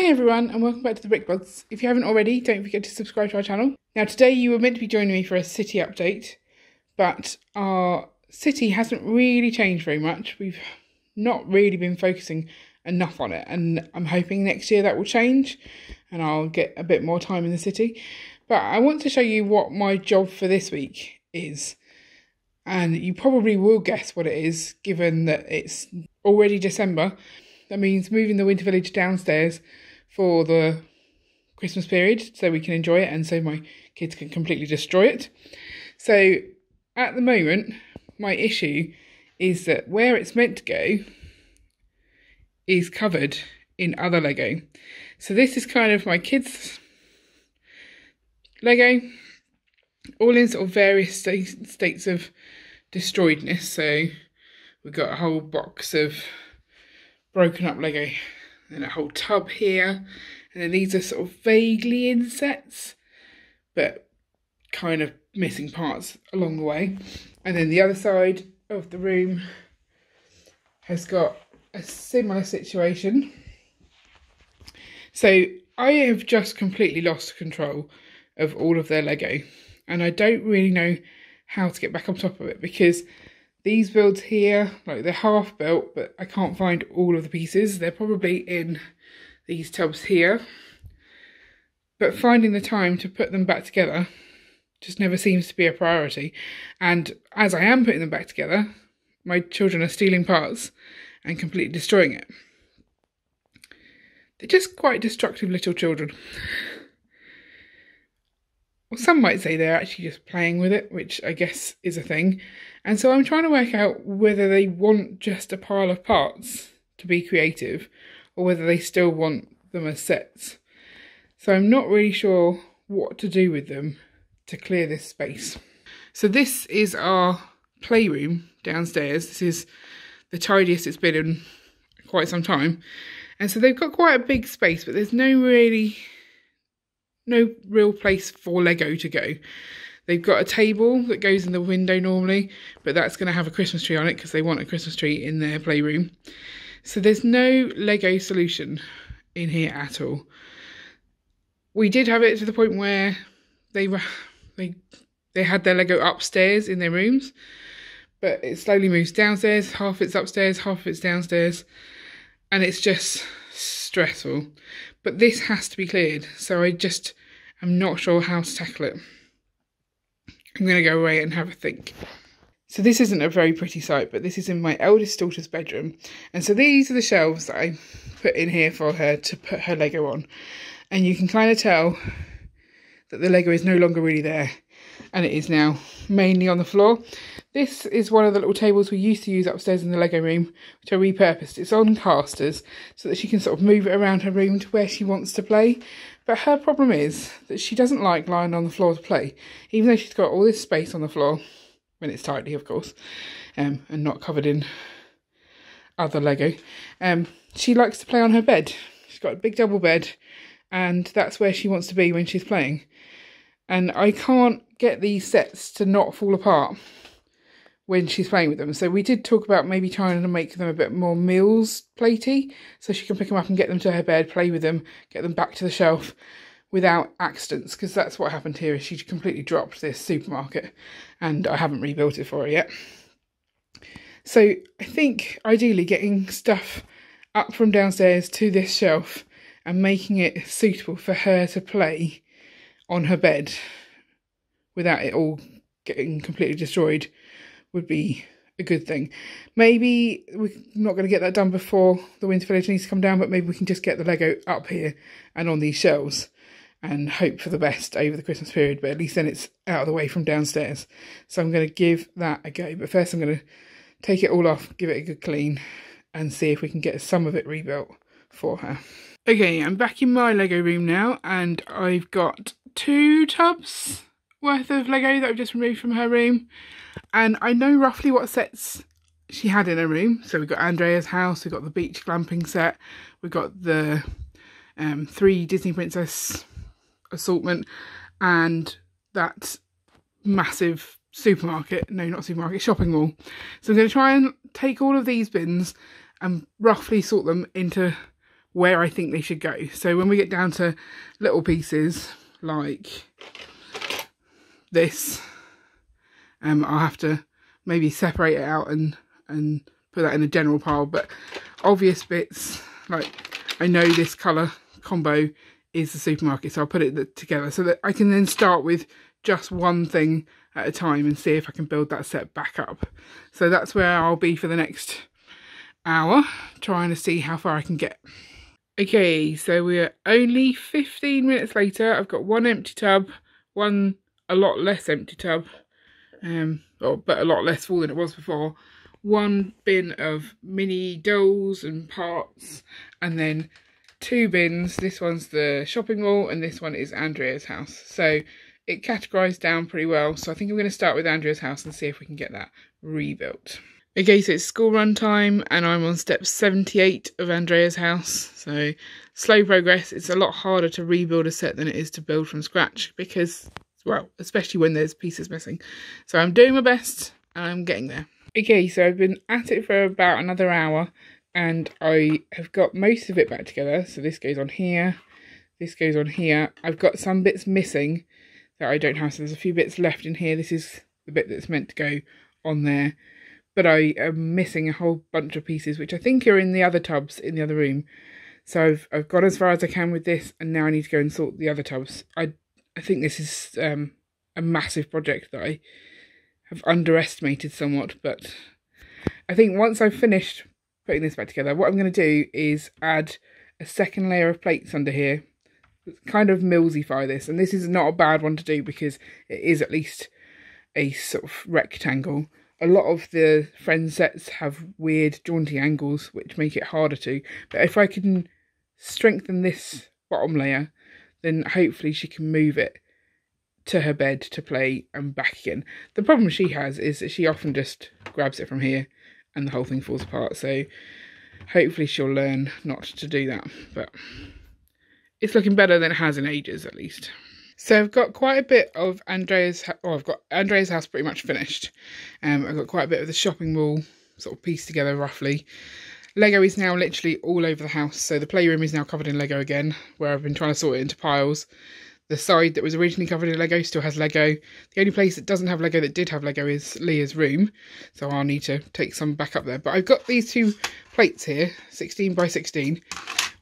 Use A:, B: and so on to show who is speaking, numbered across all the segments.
A: Hey everyone, and welcome back to the Bods. If you haven't already, don't forget to subscribe to our channel. Now today you were meant to be joining me for a city update, but our city hasn't really changed very much. We've not really been focusing enough on it, and I'm hoping next year that will change and I'll get a bit more time in the city. But I want to show you what my job for this week is, and you probably will guess what it is given that it's already December. That means moving the winter village downstairs for the Christmas period so we can enjoy it and so my kids can completely destroy it. So at the moment, my issue is that where it's meant to go is covered in other Lego. So this is kind of my kids' Lego, all in sort of various states of destroyedness. So we've got a whole box of broken up Lego and a whole tub here, and then these are sort of vaguely insets but kind of missing parts along the way. And then the other side of the room has got a similar situation. So I have just completely lost control of all of their Lego, and I don't really know how to get back on top of it, because these builds here, like, they're half built, but I can't find all of the pieces. They're probably in these tubs here. But finding the time to put them back together just never seems to be a priority. And as I am putting them back together, my children are stealing parts and completely destroying it. They're just quite destructive little children. Well, some might say they're actually just playing with it, which I guess is a thing. And so I'm trying to work out whether they want just a pile of parts to be creative, or whether they still want them as sets. So I'm not really sure what to do with them to clear this space. So this is our playroom downstairs. This is the tidiest it's been in quite some time. And so they've got quite a big space, but there's no real place for Lego to go. They've got a table that goes in the window normally, but that's going to have a Christmas tree on it because they want a Christmas tree in their playroom. So there's no Lego solution in here at all. We did have it to the point where they had their Lego upstairs in their rooms, but it slowly moves downstairs. Half it's upstairs, half it's downstairs, and it's just stressful. But this has to be cleared, so I'm not sure how to tackle it. I'm going to go away and have a think. So this isn't a very pretty sight, but this is in my eldest daughter's bedroom. And so these are the shelves that I put in here for her to put her Lego on. And you can kind of tell that the Lego is no longer really there, and it is now mainly on the floor. This is one of the little tables we used to use upstairs in the Lego room, which I repurposed. It's on casters so that she can sort of move it around her room to where she wants to play. But her problem is that she doesn't like lying on the floor to play, even though she's got all this space on the floor, when it's tidy, of course, and not covered in other Lego. She likes to play on her bed. She's got a big double bed, and that's where she wants to be when she's playing. And I can't get these sets to not fall apart when she's playing with them. So we did talk about maybe trying to make them a bit more meals platey, so she can pick them up and get them to her bed, play with them, get them back to the shelf without accidents, because that's what happened here. Is she completely dropped this supermarket, and I haven't rebuilt it for her yet. So I think ideally getting stuff up from downstairs to this shelf and making it suitable for her to play on her bed without it all getting completely destroyed would be a good thing. Maybe we're not going to get that done before the winter village needs to come down, but maybe we can just get the Lego up here and on these shelves and hope for the best over the Christmas period, but at least then it's out of the way from downstairs. So I'm going to give that a go, but first I'm going to take it all off, give it a good clean, and see if we can get some of it rebuilt for her. Okay, I'm back in my Lego room now, and I've got 2 tubs worth of Lego that I've just removed from her room, and I know roughly what sets she had in her room. So we've got Andrea's house, we've got the beach glamping set, we've got the 3 Disney Princess assortment, and that massive supermarket, no, not supermarket, shopping mall. So I'm going to try and take all of these bins and roughly sort them into where I think they should go. So when we get down to little pieces like this, I'll have to maybe separate it out and put that in a general pile. But obvious bits, like I know this colour combo is the supermarket, so I'll put it together so that I can then start with just one thing at a time and see if I can build that set back up. So that's where I'll be for the next hour, trying to see how far I can get. Okay, so we're only 15 minutes later. I've got one empty tub, one a lot less empty tub, but a lot less full than it was before, one bin of mini dolls and parts, and then 2 bins. This one's the shopping mall and this one is Andrea's house. So it categorised down pretty well. So I think I'm going to start with Andrea's house and see if we can get that rebuilt. Okay, so it's school run time and I'm on step 78 of Andrea's house. So slow progress. It's a lot harder to rebuild a set than it is to build from scratch because, well, especially when there's pieces missing. So I'm doing my best and I'm getting there. Okay, so I've been at it for about another hour and I have got most of it back together. So this goes on here, this goes on here. I've got some bits missing that I don't have, so there's a few bits left in here. This is the bit that's meant to go on there, but I am missing a whole bunch of pieces which I think are in the other tubs in the other room. So I've got as far as I can with this, and now I need to go and sort the other tubs. I think this is a massive project that I have underestimated somewhat, but I think once I've finished putting this back together, what I'm going to do is add a second layer of plates under here, kind of millsify this. And this is not a bad one to do because it is at least a sort of rectangle. A lot of the friend sets have weird jaunty angles which make it harder to, but if I can strengthen this bottom layer, then hopefully she can move it to her bed to play and back again. The problem she has is that she often just grabs it from here and the whole thing falls apart, so hopefully she'll learn not to do that, but it's looking better than it has in ages at least. So I've got quite a bit of Andrea's house pretty much finished. I've got quite a bit of the shopping mall sort of pieced together roughly. Lego is now literally all over the house, so the playroom is now covered in Lego again, where I've been trying to sort it into piles. The side that was originally covered in Lego still has Lego. The only place that doesn't have Lego that did have Lego is Leah's room, so I'll need to take some back up there. But I've got these 2 plates here, 16 by 16,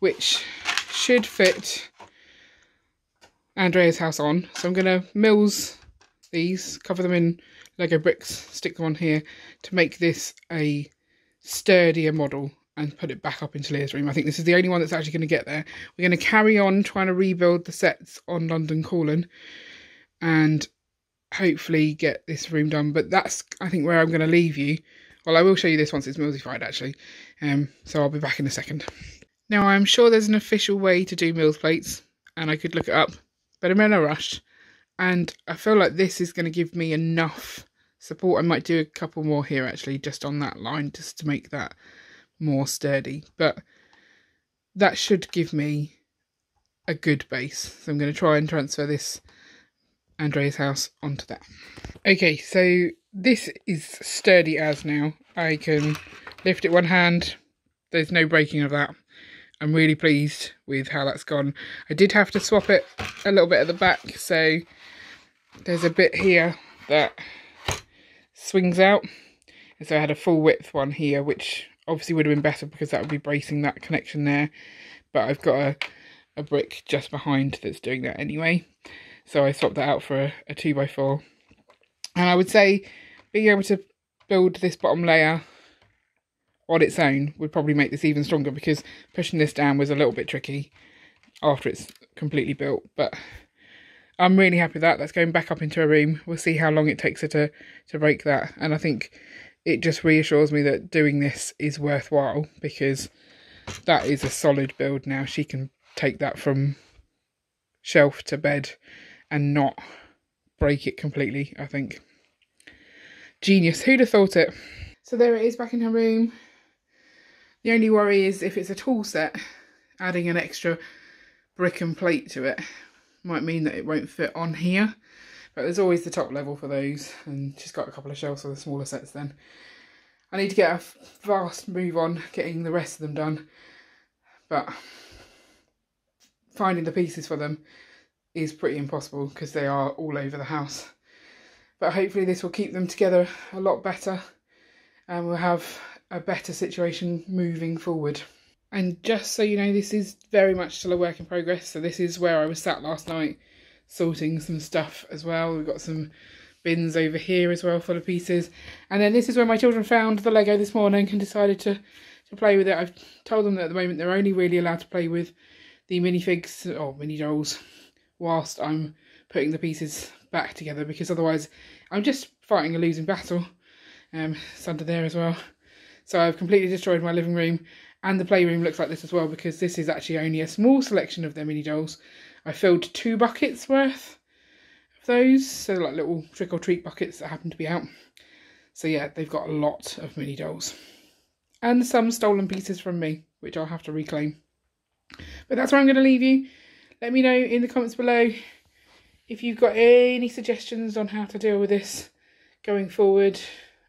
A: which should fit Andrea's house on. So I'm going to mills these, cover them in Lego bricks, stick them on here to make this a sturdier model and put it back up into Leah's room. I think this is the only one that's actually going to get there. We're going to carry on trying to rebuild the sets on London Calling and hopefully get this room done. But that's, I think, where I'm going to leave you. Well, I will show you this once it's millsified actually. So I'll be back in a second. Now, I'm sure there's an official way to do mills plates and I could look it up, but I'm in a rush and I feel like this is going to give me enough support. I might do a couple more here actually, just on that line, just to make that more sturdy, but that should give me a good base. So I'm going to try and transfer this Andrea's house onto that. Okay, so this is sturdy as now. I can lift it one hand. There's no breaking of that. I'm really pleased with how that's gone. I did have to swap it a little bit at the back, so there's a bit here that swings out. And so I had a full width one here, which obviously would have been better because that would be bracing that connection there. But I've got a brick just behind that's doing that anyway. So I swapped that out for a 2x4. And I would say being able to build this bottom layer on its own would probably make this even stronger, because pushing this down was a little bit tricky after it's completely built. But I'm really happy with that. That's going back up into a room. We'll see how long it takes her to break that. And I think it just reassures me that doing this is worthwhile, because that is a solid build now. She can take that from shelf to bed and not break it completely, I think. Genius. Who'd have thought it? So there it is back in her room. The only worry is if it's a tall set, adding an extra brick and plate to it might mean that it won't fit on here. But there's always the top level for those, and she's got a couple of shelves for the smaller sets then. I need to get a vast move on getting the rest of them done. But finding the pieces for them is pretty impossible because they are all over the house. But hopefully this will keep them together a lot better and we'll have a better situation moving forward. And just so you know, this is very much still a work in progress. So this is where I was sat last night sorting some stuff as well. We've got some bins over here as well full of pieces. And then this is where my children found the Lego this morning and decided to play with it. I've told them that at the moment they're only really allowed to play with the minifigs or mini dolls whilst I'm putting the pieces back together, because otherwise I'm just fighting a losing battle. It's under there as well. So I've completely destroyed my living room, and the playroom looks like this as well, because this is actually only a small selection of their mini dolls. I filled 2 buckets worth of those, so like little trick or treat buckets that happen to be out. So yeah, they've got a lot of mini dolls. And some stolen pieces from me, which I'll have to reclaim. But that's where I'm going to leave you. Let me know in the comments below if you've got any suggestions on how to deal with this going forward.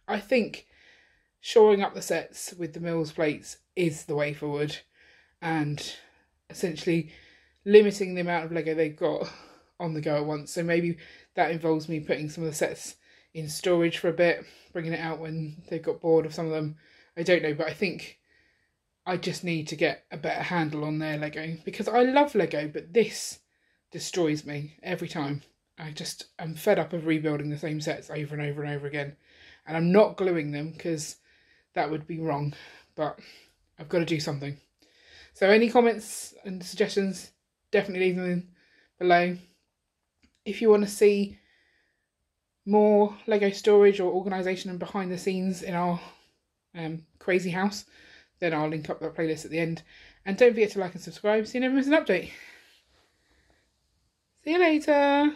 A: I think shoring up the sets with the Mills plates is the way forward, and essentially limiting the amount of Lego they've got on the go at once. So maybe that involves me putting some of the sets in storage for a bit, bringing it out when they've got bored of some of them. I don't know, but I think I just need to get a better handle on their Lego, because I love Lego, but this destroys me every time. I'm fed up of rebuilding the same sets over and over and over again. And I'm not gluing them because that would be wrong, but I've got to do something. So any comments and suggestions, definitely leave them below. If you want to see more Lego storage or organisation and behind the scenes in our crazy house, then I'll link up that playlist at the end. And don't forget to like and subscribe so you never miss an update. See you later.